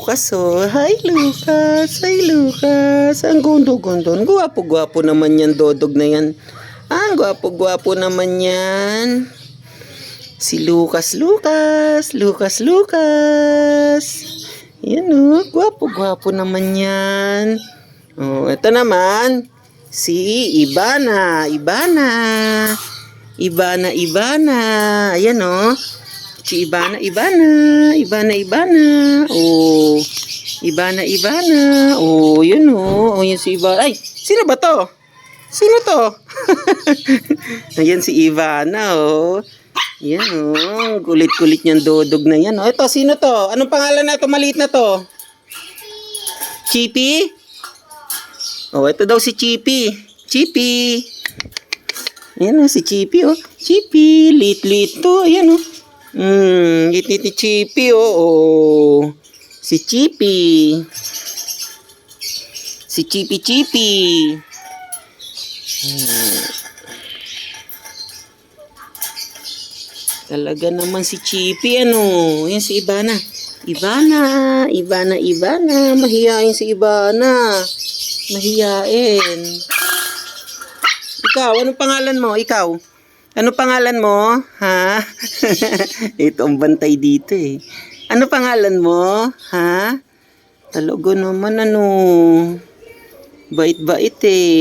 Lucas, oh. Hi, Lucas. Hi, Lucas. Ang gondo-gondo. Gwapo-gwapo naman yan, dodog na yan. Ang gwapo-gwapo naman yan. Si Lucas, Lucas. Lucas, Lucas. Yan, oh. Gwapo-gwapo naman yan. Oh, ito naman. Si Ivana. Ivana. Ivana, Ivana. Ayan, oh. Si Ivana, Ivana. Ivana, Ivana. Oh. Ivana, Ivana. Oh, yun, oh. Oh, yun si Ivana. Ay, sino ba to? Sino to? Ayan si Ivana, oh. Yan, oh. Kulit-kulit niyang dodog na yan, oh. Ito, sino to? Anong pangalan na ito? Maliit na to. Chippy? Oh, ito daw si Chippy. Chippy. Ayan, oh, si Chippy, oh. Chippy, lit-lit to. Ayan, oh. Lit-lit ni Chippy, oh. Oh. Si Chippy. Si Chippy. Talaga naman si Chippy, ano. Yan si Ivana. Ivana. Ivana, Ivana. Mahiyain si Ivana. Mahiyain. Ikaw, anong pangalan mo? Ikaw? Ano pangalan mo? Ha? Ito ang bantay dito eh. Ano pangalan mo? Ha? Talaga naman ano. Bait-bait eh.